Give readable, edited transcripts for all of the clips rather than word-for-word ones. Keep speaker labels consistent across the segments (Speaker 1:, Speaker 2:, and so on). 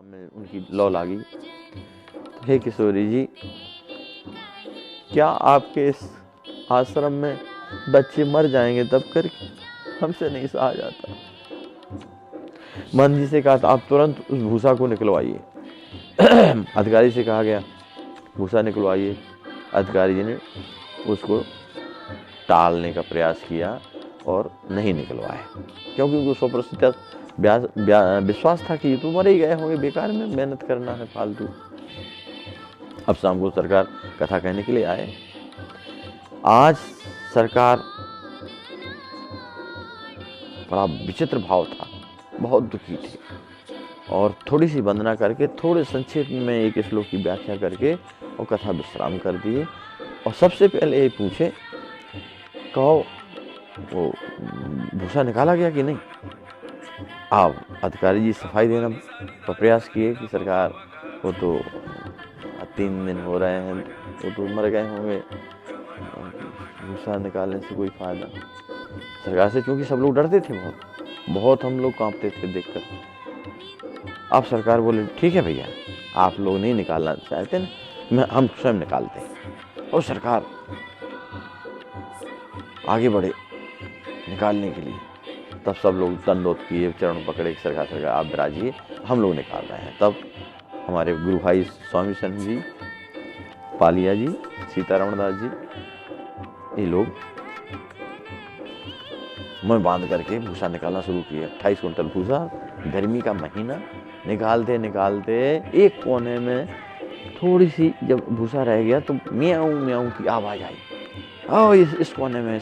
Speaker 1: में उनकी लौ लागी। हे किशोरी जी, क्या आपके इस आश्रम में बच्चे मर जाएंगे तब करके हमसे नहीं सहा जाता। मन जी से कहा था आप तुरंत उस भूसा को निकलवाइए। अधिकारी से कहा गया भूसा निकलवाइए। अधिकारी जी ने उसको टालने का प्रयास किया और नहीं निकलवाए, क्योंकि उनको 100% विश्वास था कि ये तो मर ही गए होंगे, बेकार में मेहनत करना है फालतू। अब शाम को सरकार कथा कहने के लिए आए। आज सरकार बड़ा विचित्र भाव था, बहुत दुखी थी और थोड़ी सी वंदना करके थोड़े संक्षेप में एक श्लोक की व्याख्या करके और कथा विश्राम कर दिए। और सबसे पहले ये पूछे कहो वो भूसा निकाला गया कि नहीं। अब अधिकारी जी सफाई देना का प्रयास किए कि सरकार वो तो 3 दिन हो रहे हैं, वो तो मर गए होंगे, भूसा निकालने से कोई फायदा। सरकार से क्योंकि सब लोग डरते थे, बहुत हम लोग कांपते थे देखकर। अब सरकार बोले ठीक है भैया, आप लोग नहीं निकालना चाहते ना, हम स्वयं निकालते हैं। और सरकार आगे बढ़े निकालने के लिए। तब सब लोग दंडोत किए, चरण पकड़े, सरकार आप विराजिए, हम लोग निकाल रहे हैं। तब हमारे गुरु भाई स्वामी सन जी, पालिया जी, सीतारमण दास जी, ये लोग मुंह बांध करके भूसा निकालना शुरू किया। 28 कुंटल भूसा, गर्मी का महीना। निकालते निकालते एक कोने में थोड़ी सी जब भूसा रह गया तो म्याऊं म्याऊं की आवाज आई। आओ इस कोने में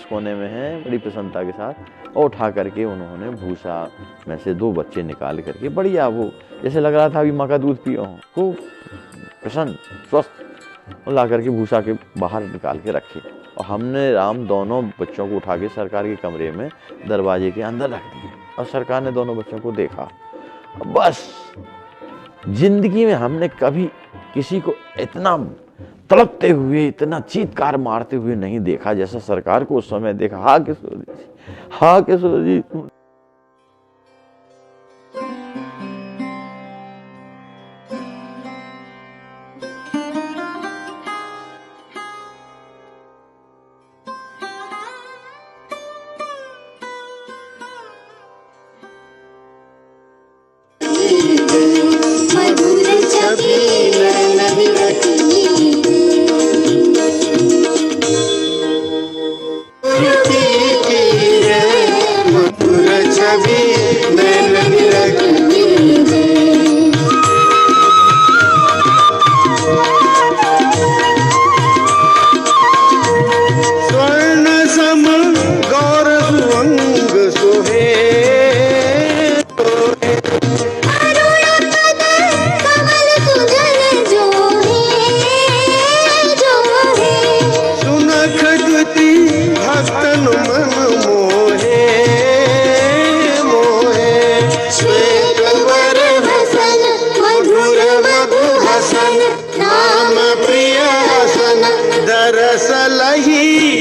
Speaker 1: है, बड़ी प्रसन्नता के साथ। और उठा करके उन्होंने भूसा में से 2 बच्चे निकाल करके, बढ़िया, वो जैसे लग रहा था अभी माँ का दूध पिया हो, खूब प्रसन्न स्वस्थ, ला करके भूसा के बाहर निकाल के रखे। और हमने राम दोनों बच्चों को उठा के सरकार के कमरे में दरवाजे के अंदर रख दिए। और सरकार ने दोनों बच्चों को देखा। बस जिंदगी में हमने कभी किसी को इतना तड़पते हुए, इतना चीत्कार मारते हुए नहीं देखा जैसा सरकार को उस समय देखा। हाँ किशोर जी, हाँ किशोर जी।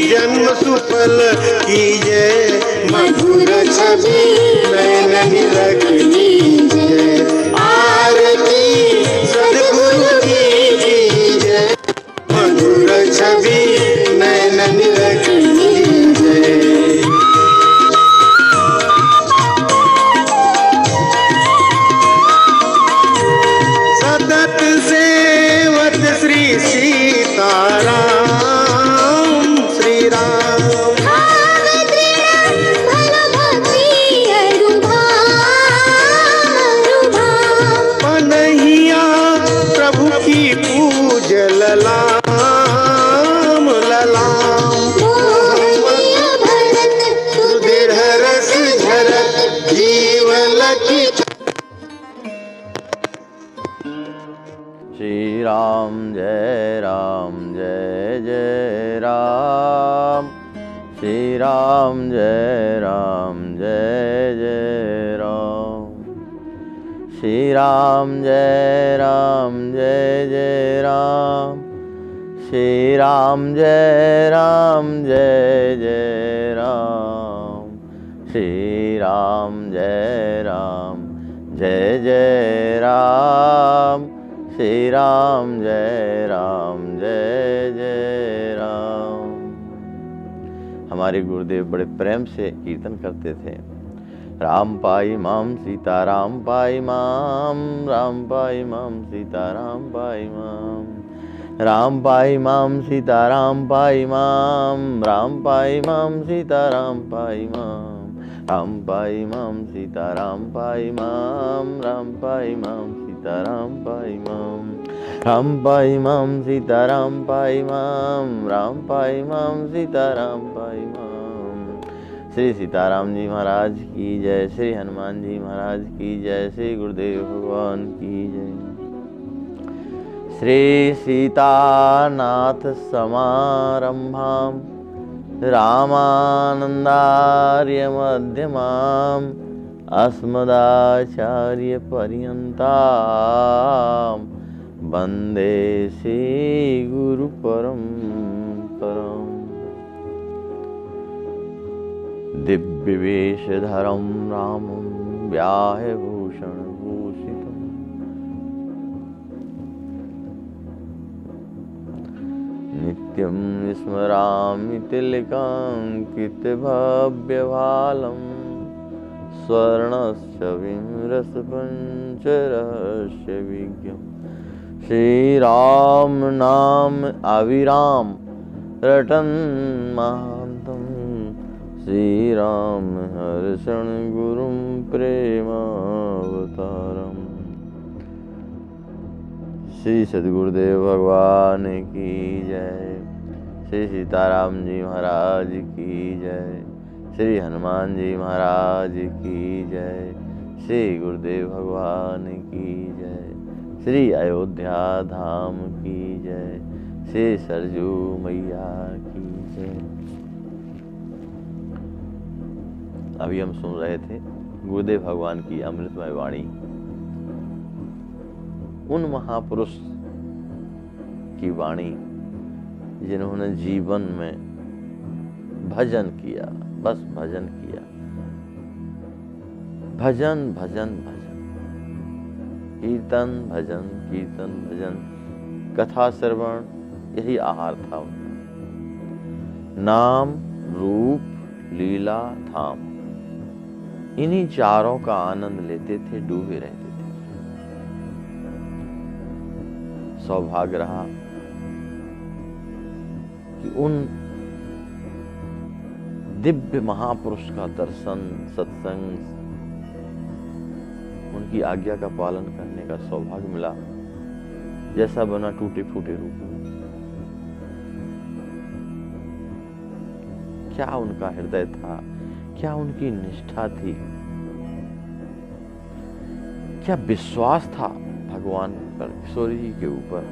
Speaker 2: जन्म सुफल कीजे, मधुर छवि नयन निरख लीजे। आरती सद्गुरु की कीजे, मधुर छवि नयन निरख लीजे। सतत सेवत श्री सीताराम,
Speaker 1: श्री राम जय जय राम, श्री राम जय जय राम, श्री राम जय जय राम, श्री राम जय जय राम, श्री राम जय जय राम। श्री राम जय जय राम। हमारे गुरुदेव बड़े प्रेम से कीर्तन करते थे। राम पाई माम सीता राम पाई माम, राम पाई माम सीता राम पाई माम, राम पाई माम सीता राम पाई माम, राम पाई माम सीता राम पाई माम, राम पाई माम सीता राम पाई माम, राम पाई माम सीता राम पाई माम, राम पाई माम सीता राम पाई माम, राम पाई माम सीता राम पाई माम। श्री सीताराम जी महाराज की जय, श्री हनुमान जी महाराज की जय, श्री गुरुदेव भगवान की जय। श्री सीतानाथ समारंभाम रामानंदार्य मध्यमाम अस्मदाचार्य पर्यंताम वंदे श्री गुरु परंपराम। दिव्यवेशधरं रामं व्याह्यभूषणभूषितं, नित्यं स्मरामि तिलकाङ्कितभव्यभालं, स्वर्णच्छविं रसपञ्चरहस्यविज्ञं। श्रीराम नाम अविराम रटन् महान्तं, श्रीराम हर्षण गुरुं प्रेमावतारम्। श्री सद्गुरुदेव भगवान की जय, श्री सीताराम जी महाराज की जय, श्री हनुमान जी महाराज की जय, श्री गुरुदेव भगवान की जय, श्री अयोध्या धाम की जय, श्री सरजू मैया की जय। अभी हम सुन रहे थे गुरुदेव भगवान की अमृतमय वाणी, उन महापुरुष की वाणी जिन्होंने जीवन में भजन किया, बस भजन किया, भजन भजन भजन, कीर्तन भजन कीर्तन भजन, कथा श्रवण, यही आहार था उनका। नाम रूप लीला धाम, इन्हीं चारों का आनंद लेते थे, डूबे रहते थे। सौभाग्य रहा कि उन दिव्य महापुरुष का दर्शन, सत्संग, उनकी आज्ञा का पालन करने का सौभाग्य मिला। जैसा बना टूटे फूटे रूप में, क्या उनका हृदय था, क्या उनकी निष्ठा थी, क्या विश्वास था भगवान पर, किशोरी जी के ऊपर।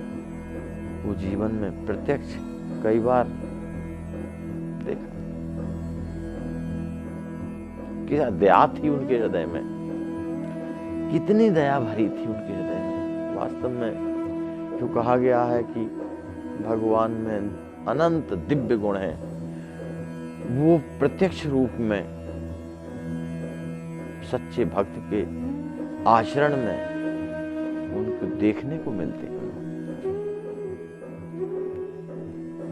Speaker 1: वो जीवन में प्रत्यक्ष कई बार देखा। क्या दया थी उनके हृदय में, कितनी दया भरी थी उनके हृदय में। वास्तव में जो कहा गया है कि भगवान में अनंत दिव्य गुण हैं, वो प्रत्यक्ष रूप में सच्चे भक्त के आचरण में उनको देखने को मिलते हैं।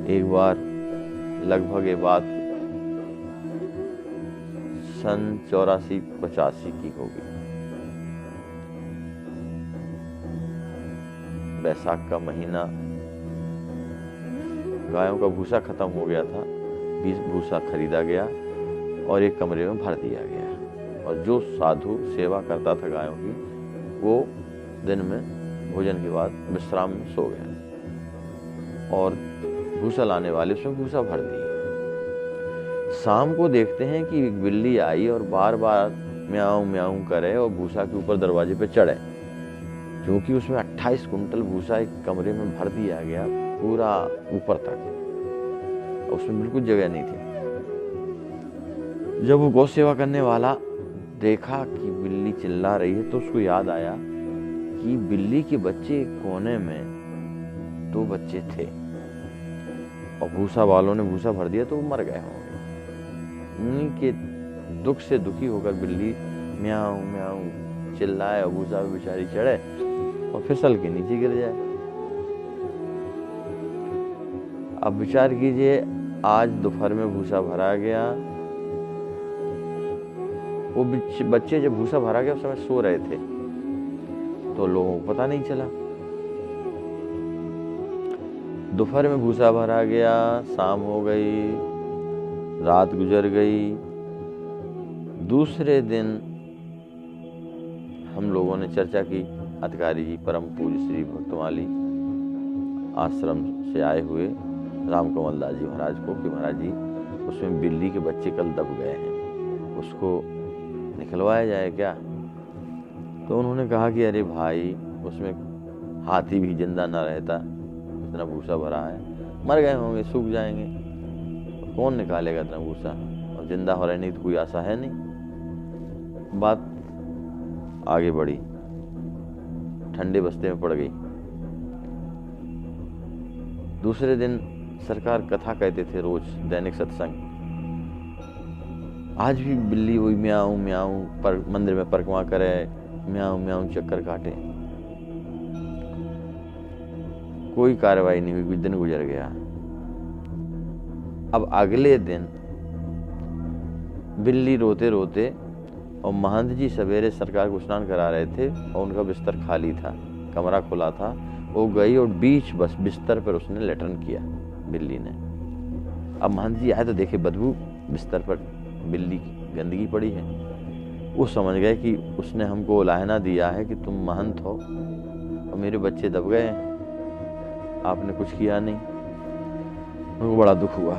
Speaker 1: एक बार लगभग ये बात सन 84-85 की होगी। बैसाख का महीना, गायों का भूसा खत्म हो गया था, भूसा खरीदा गया और एक कमरे में भर दिया गया। और जो साधु सेवा करता था गायों की, वो दिन में भोजन के बाद विश्राम में सो गया और भूसा लाने वाले उसमें भूसा भर दिया। शाम को देखते हैं कि एक बिल्ली आई और बार बार म्याऊं म्याऊं करे और भूसा के ऊपर दरवाजे पे चढ़े, क्योंकि उसमें 28 कुंटल भूसा एक कमरे में भर दिया गया, पूरा ऊपर तक, उसमें बिल्कुल जगह नहीं थी। जब वो गौ सेवा करने वाला देखा कि बिल्ली चिल्ला रही है, तो उसको याद आया कि बिल्ली के बच्चे कोने में 2 बच्चे थे और भूसा वालों ने भूसा भर दिया तो वो मर गए होंगे। उन्हीं के दुख से दुखी होकर बिल्ली म्याऊं म्याऊं चिल्लाए और भूसा पे बेचारी चढ़े और फिसल के नीचे गिर जाए। अब विचार कीजिए, आज दोपहर में भूसा भरा गया, वो बच्चे जब भूसा भरा गया उस समय सो रहे थे, तो लोगों को पता नहीं चला। दोपहर में भूसा भरा गया, शाम हो गई, रात गुजर गई। दूसरे दिन हम लोगों ने चर्चा की, अधिकारी जी परम पूज्य श्री भक्तमाली आश्रम से आए हुए राम कमल दास जी महाराज को, कि महाराज जी उसमें बिल्ली के बच्चे कल दब गए हैं, उसको निकलवाया जाए क्या? तो उन्होंने कहा कि अरे भाई, उसमें हाथी भी जिंदा ना रहता, इतना भूसा भरा है, मर गए होंगे, सूख जाएंगे, कौन निकालेगा इतना भूसा, और जिंदा हो रहने की तो कोई आशा है नहीं। बात आगे बढ़ी, ठंडे बस्ते में पड़ गई। दूसरे दिन सरकार कथा कहते थे रोज, दैनिक सत्संग। आज भी बिल्ली वही म्याऊं म्याऊं पर मंदिर में परिक्रमा करे, म्याऊं म्याऊं चक्कर काटे, कोई कार्रवाई नहीं हुई। कुछ दिन गुजर गया। अब अगले दिन बिल्ली रोते रोते, और महंत जी सवेरे सरकार को स्नान करा रहे थे और उनका बिस्तर खाली था, कमरा खुला था, वो गई और बीच बस बिस्तर पर उसने लेटन किया बिल्ली ने। अब महंत जी आए तो देखे बदबू, बिस्तर पर बिल्ली की गंदगी पड़ी है। वो समझ गए कि उसने हमको उलाहना दिया है कि तुम महंत हो और मेरे बच्चे दब गए हैं, आपने कुछ किया नहीं। उनको बड़ा दुख हुआ।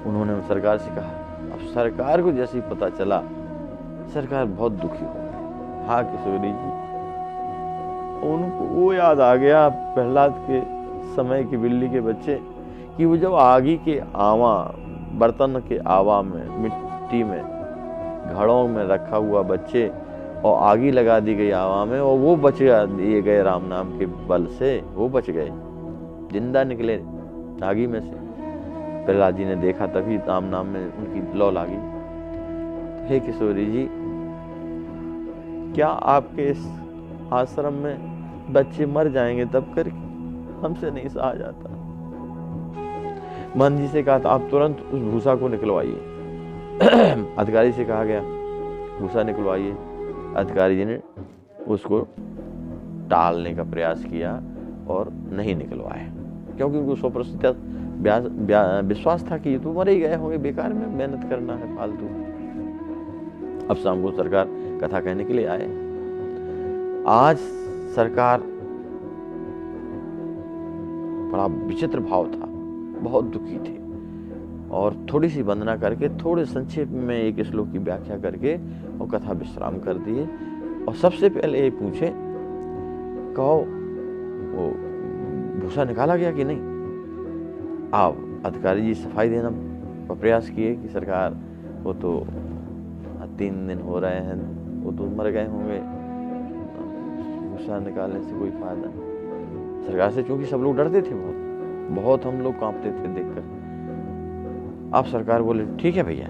Speaker 1: उन्होंने सरकार से कहा। अब सरकार को जैसे ही पता चला, सरकार बहुत दुखी हो गई। हाँ किशोरी जी, उनको वो याद आ गया प्रहलाद के समय की बिल्ली के बच्चे, कि वो जब आगी के आवा, बर्तन के आवा में, मिट्टी में, घड़ों में रखा हुआ बच्चे, और आगी लगा दी गई आवा में, और वो बच दिए गए राम नाम के बल से, वो बच गए, जिंदा निकले आगी में से। प्रहलाद जी ने देखा, तभी राम नाम में उनकी लौ लागी। तो हे किशोरी जी, क्या आपके इस आश्रम में बच्चे मर जाएंगे तब कर, हमसे नहीं सहा जाता। महंत जी से कहा था आप तुरंत उस भूसा को निकलवाइए। अधिकारी से कहा गया भूसा निकलवाइए। अधिकारी जी ने उसको टालने का प्रयास किया और नहीं निकलवाया, क्योंकि उनको 100% विश्वास था कि ये तो मर ही गए होंगे, बेकार में मेहनत करना है फालतू। अब शाम को सरकार कथा कहने के लिए आए। आज सरकार, बड़ा विचित्र भाव था, बहुत दुखी थे, और थोड़ी सी वंदना करके, थोड़े संक्षेप में एक श्लोक की व्याख्या करके और कथा विश्राम कर दिए। और सबसे पहले ये पूछे, कहो वो भूसा निकाला गया कि नहीं? आप अधिकारी जी सफाई देना का प्रयास किए कि सरकार वो तो 3 दिन हो रहे हैं, वो तो मर गए होंगे, भूसा निकालने से कोई फायदा नहीं। सरकार से चूंकि सब लोग डरते थे, बहुत हम लोग कांपते थे देखकर। अब सरकार बोले ठीक है भैया,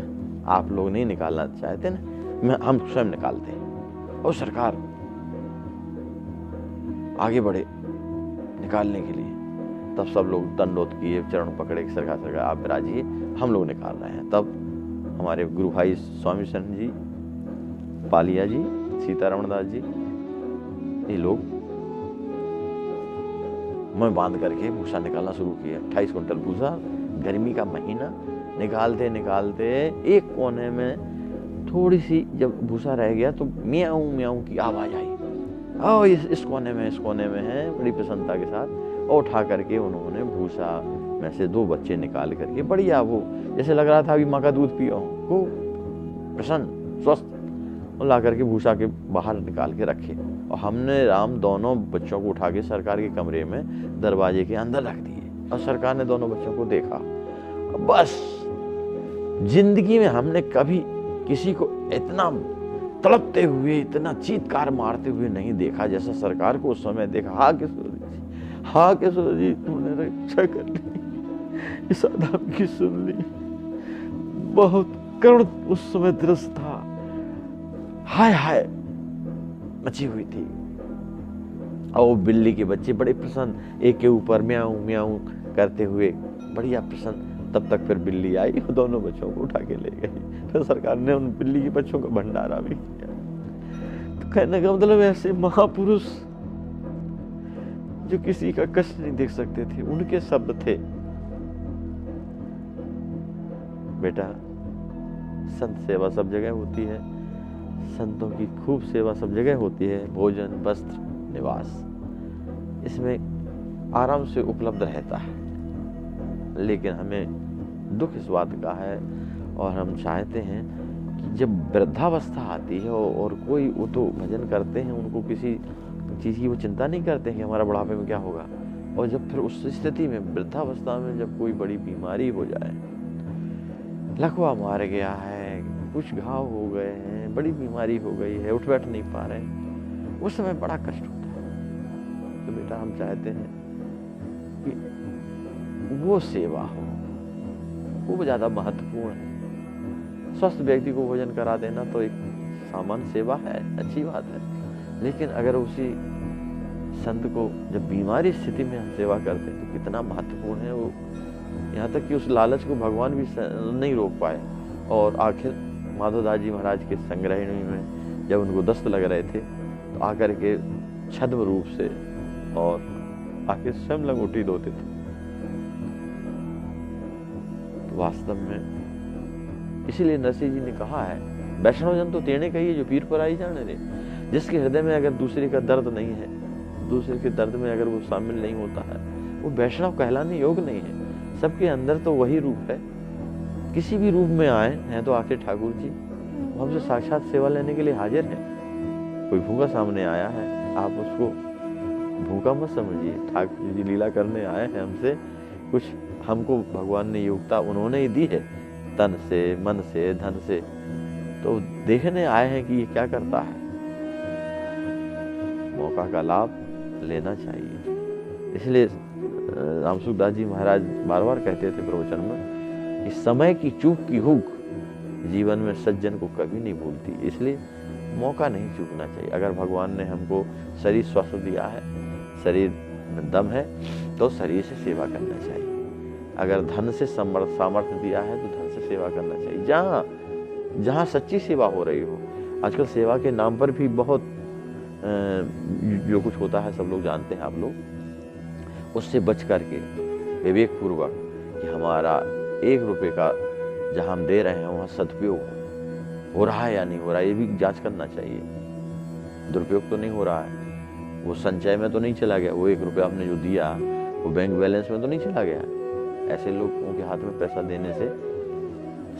Speaker 1: आप लोग नहीं निकालना चाहते ना, हम स्वयं निकालते हैं। और सरकार आगे बढ़े निकालने के लिए। तब सब लोग दंडोत किए, चरण पकड़े कि सरकार आप विराजिए, हम लोग निकाल रहे हैं। तब हमारे गुरु भाई स्वामी सन जी, पालिया जी, सीतारमण दास जी, ये लोग मुंह बांध करके भूसा निकालना शुरू किया। 28 कुंटल भूसा, गर्मी का महीना। निकालते निकालते एक कोने में थोड़ी सी जब भूसा रह गया तो म्याऊं म्याऊं की आवाज आई। आओ इस कोने में है, बड़ी प्रसन्नता के साथ। और उठा करके उन्होंने भूसा में से 2 बच्चे निकाल करके, बढ़िया, वो जैसे लग रहा था अभी माँ का दूध पिया हो, खूब प्रसन्न स्वस्थ, और ला करके भूसा के बाहर निकाल के रखे। और हमने राम दोनों बच्चों को उठा के सरकार के कमरे में दरवाजे के अंदर रख दिए। और सरकार ने दोनों बच्चों को देखा। बस जिंदगी में हमने कभी किसी को इतना तड़पते हुए, इतना चीत्कार मारते हुए नहीं देखा जैसा सरकार को उस समय देखा। हाँ किशोर जी, तुमने रक्षा कर ली, इस आदम की सुन ली। बहुत करुण उस समय दृश्य था, हाय हाय मची हुई थी। और वो बिल्ली के बच्चे बड़े प्रसन्न, एक के ऊपर म्याऊं म्याऊं करते हुए बढ़िया प्रसन्न। तब तक फिर बिल्ली आई और दोनों बच्चों को उठा के ले गई। फिर सरकार ने उन बिल्ली के बच्चों का भंडारा भी किया। तो कहने का मतलब ऐसे महापुरुष जो किसी का कष्ट नहीं देख सकते थे, उनके शब्द थे, बेटा संत सेवा सब जगह होती है, संतों की खूब सेवा सब जगह होती है, भोजन वस्त्र निवास इसमें आराम से उपलब्ध रहता है। लेकिन हमें दुख इस बात का है और हम चाहते हैं कि जब वृद्धावस्था आती है और कोई वो तो भजन करते हैं, उनको किसी चीज़ की वो चिंता नहीं करते हैं कि हमारा बुढ़ापे में क्या होगा, और जब फिर उस स्थिति में वृद्धावस्था में जब कोई बड़ी बीमारी हो जाए, लकवा मार गया है, कुछ घाव हो गए हैं, बड़ी बीमारी हो गई है, उठ बैठ नहीं पा रहे हैं, उस समय बड़ा कष्ट होता है। तो बेटा हम चाहते हैं कि वो सेवा हो, वो ज़्यादा महत्वपूर्ण है। स्वस्थ व्यक्ति को भोजन करा देना तो एक सामान्य सेवा है, अच्छी बात है, लेकिन अगर उसी संत को जब बीमारी स्थिति में हम सेवा करते हैं तो कितना महत्वपूर्ण है वो। यहाँ तक कि उस लालच को भगवान भी नहीं रोक पाए, और आखिर माधवदास जी महाराज के संग्रहणी में जब उनको दस्त लग रहे थे तो आकर के छद्म रूप से और आखिर स्वयं लंगोटी धोते थे। तो वास्तव में इसीलिए नरसिंह जी ने कहा है, वैष्णव जन तो तेने कहिए जो पीर पर आई जाने रे। जिसके हृदय में अगर दूसरे का दर्द नहीं है, दूसरे के दर्द में अगर वो शामिल नहीं होता है, वो वैष्णव कहलाने योग्य नहीं है। सबके अंदर तो वही रूप है, किसी भी रूप में आए हैं तो आखिर ठाकुर जी हमसे साक्षात सेवा लेने के लिए हाजिर हैं। कोई भूखा सामने आया है, आप उसको भूखा मत समझिए, ठाकुर जी लीला करने आए हैं हमसे, कुछ हमको भगवान ने योग्यता उन्होंने ही दी है, तन से, मन से, धन से, तो देखने आए हैं कि ये क्या करता है। मौका का लाभ लेना चाहिए। इसलिए रामसुखदास जी महाराज बार बार कहते थे प्रवचन में कि समय की चूक की हुक जीवन में सज्जन को कभी नहीं भूलती, इसलिए मौका नहीं चूकना चाहिए। अगर भगवान ने हमको शरीर स्वस्थ दिया है, शरीर में दम है, तो शरीर से सेवा करना चाहिए। अगर धन से सामर्थ्य दिया है तो धन से सेवा करना चाहिए, जहाँ सच्ची सेवा हो रही हो। आजकल सेवा के नाम पर भी बहुत जो कुछ होता है सब लोग जानते हैं, आप लोग उससे बच करके विवेक पूर्वक कि हमारा 1 रुपये का जहाँ हम दे रहे हैं वहाँ सदुपयोग हो रहा है या नहीं हो रहा है, ये भी जांच करना चाहिए। दुरुपयोग तो नहीं हो रहा है, वो संचय में तो नहीं चला गया, वो 1 रुपया आपने जो दिया वो बैंक बैलेंस में तो नहीं चला गया। ऐसे लोगों के हाथ में पैसा देने से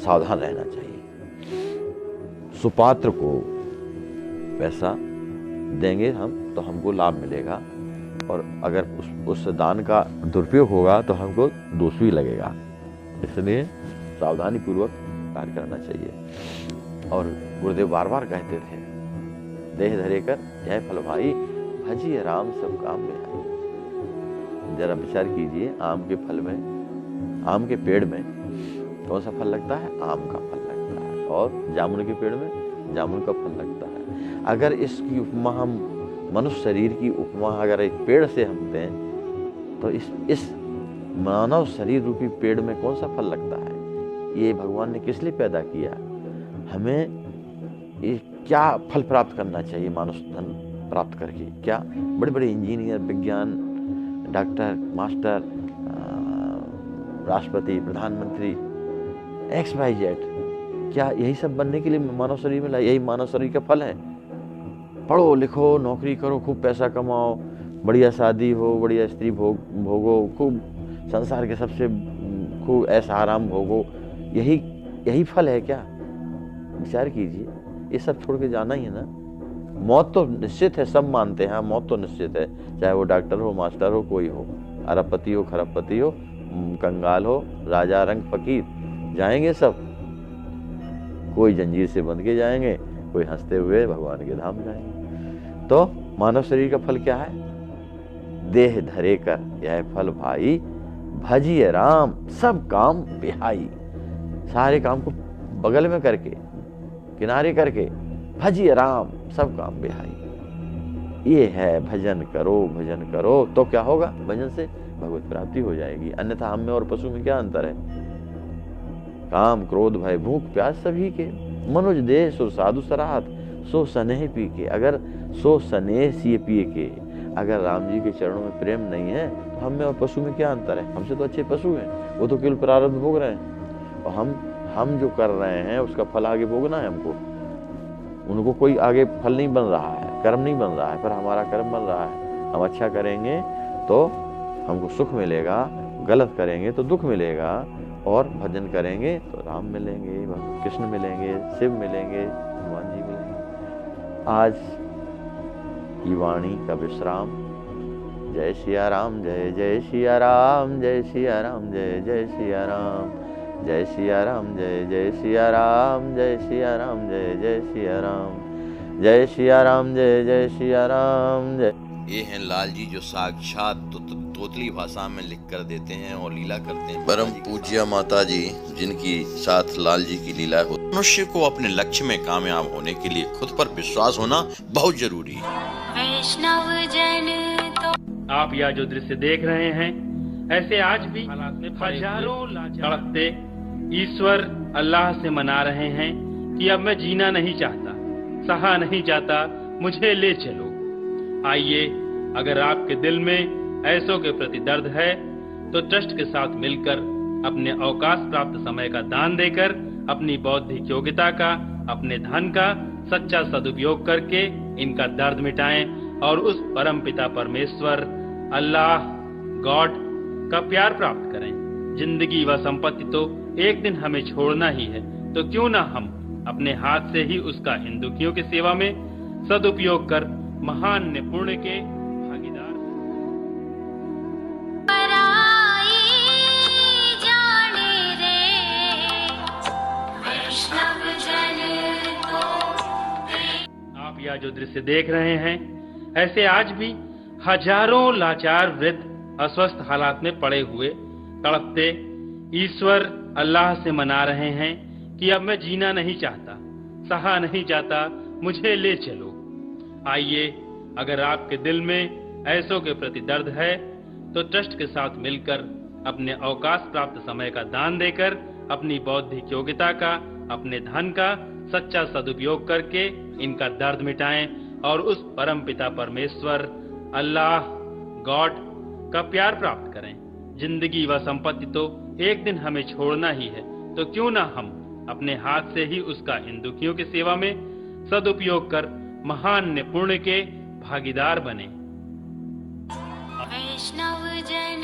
Speaker 1: सावधान रहना चाहिए। सुपात्र को पैसा देंगे हम तो हमको लाभ मिलेगा, और अगर उस दान का दुरुपयोग होगा तो हमको दोष भी लगेगा। इसलिए सावधानी पूर्वक कार्य करना चाहिए। और गुरुदेव बार बार कहते थे, देह धरे कर यह फल भाई, भजिए राम सब काम में आई। जरा विचार कीजिए, आम के फल में, आम के पेड़ में कौन सा फल लगता है? आम का फल लगता है। और जामुन के पेड़ में जामुन का फल लगता है। अगर इसकी उपमा हम मनुष्य शरीर की उपमा अगर एक पेड़ से हम दें तो इस मानव शरीर रूपी पेड़ में कौन सा फल लगता है? ये भगवान ने किस लिए पैदा किया? हमें ये क्या फल प्राप्त करना चाहिए मानुष धन प्राप्त करके? क्या बड़े बड़े इंजीनियर, विज्ञान, डॉक्टर, मास्टर, राष्ट्रपति, प्रधानमंत्री, XYZ, क्या यही सब बनने के लिए मानव शरीर में यही मानव शरीर का फल है? पढ़ो लिखो, नौकरी करो, खूब पैसा कमाओ, बढ़िया शादी हो, बढ़िया स्त्री भोगो, खूब संसार के सबसे खूब ऐसा आराम भोगो, यही फल है क्या? विचार कीजिए। ये सब छोड़ के जाना ही है ना। मौत तो निश्चित है, सब मानते हैं, मौत तो निश्चित है, चाहे वो डॉक्टर हो, मास्टर हो, कोई हो, अरबपति हो, खरबपति हो, कंगाल हो, राजा रंग फकीर, जाएंगे सब। कोई जंजीर से बंध के जाएंगे, कोई हंसते हुए भगवान के धाम जाएंगे। तो मानव शरीर का फल क्या है? देह धरे कर यह फल भाई, भजिए राम सब काम बिहाई। सारे काम को बगल में करके, किनारे करके, भजिए राम सब काम बिहाई। ये है, भजन करो तो क्या होगा, भजन से भगवत प्राप्ति हो जाएगी। अन्यथा हम में और पशु में क्या अंतर है? काम क्रोध भय भूख प्यास सभी के, मनुज देह सो साधु सराहत, सो स्नेह पी के। अगर सो स्नेह सी पिए के, अगर राम जी के चरणों में प्रेम नहीं है तो हम में और पशु में क्या अंतर है? हमसे तो अच्छे पशु हैं, वो तो केवल प्रारब्ध भोग रहे हैं, और हम जो कर रहे हैं उसका फल आगे भोगना है हमको। उनको कोई आगे फल नहीं बन रहा है, कर्म नहीं बन रहा है, पर हमारा कर्म बन रहा है। हम अच्छा करेंगे तो हमको सुख मिलेगा, गलत करेंगे तो दुख मिलेगा, और भजन करेंगे तो राम मिलेंगे, कृष्ण मिलेंगे, शिव मिलेंगे, हनुमान जी मिलेंगे। आज की वाणी का विश्राम। जय सिया राम, जय जय सिया राम, जय सिया राम, जय जय सिया राम, जय सिया राम, जय जय सिया राम, जय सिया राम, जय जय सिया राम, जय सिया राम, जय जय सिया राम, जय।
Speaker 3: ये हैं लाल जी जो साक्षात तोतली भाषा में लिख कर देते हैं और लीला करते हैं। परम पूज्य माता जी जिनकी साथ लाल जी की लीला हो। मनुष्य को अपने लक्ष्य में कामयाब होने के लिए खुद पर विश्वास होना बहुत जरूरी है।
Speaker 4: वैष्णव जन तो
Speaker 5: आप यह जो दृश्य देख रहे हैं, ऐसे आज भी हजारों तड़पते ईश्वर अल्लाह से मना रहे हैं कि अब मैं जीना नहीं चाहता, सहा नहीं जाता, मुझे ले चलो। आइए, अगर आपके दिल में ऐसों के प्रति दर्द है तो ट्रस्ट के साथ मिलकर अपने अवकाश प्राप्त समय का दान देकर अपनी बौद्धिक योग्यता का, अपने धन का सच्चा सदुपयोग करके इनका दर्द मिटाएं और उस परम पिता परमेश्वर अल्लाह गॉड का प्यार प्राप्त करें। जिंदगी व संपत्ति तो एक दिन हमें छोड़ना ही है, तो क्यों ना हम अपने हाथ से ही उसका इन दुखियों की सेवा में सदुपयोग कर महान पुण्य के भागीदार।
Speaker 4: पराई जाने रे वैष्णव जन तो।
Speaker 5: आप यह जो दृश्य देख रहे हैं, ऐसे आज भी हजारों लाचार वृद्ध अस्वस्थ हालात में पड़े हुए तड़पते ईश्वर अल्लाह से मना रहे हैं कि अब मैं जीना नहीं चाहता, सहा नहीं जाता, मुझे ले चलो। आइए, अगर आपके दिल में ऐसों के प्रति दर्द है तो ट्रस्ट के साथ मिलकर अपने अवकाश प्राप्त समय का दान देकर अपनी बौद्धिक योग्यता का, अपने धन का सच्चा सदुपयोग करके इनका दर्द मिटाएं और उस परम पिता परमेश्वर अल्लाह गॉड का प्यार प्राप्त करें। जिंदगी व संपत्ति तो एक दिन हमें छोड़ना ही है, तो क्यों ना हम अपने हाथ से ही उसका इन दुखियों की सेवा में सदुपयोग कर महान पुण्य के भागीदार बने।
Speaker 4: वैष्णव जन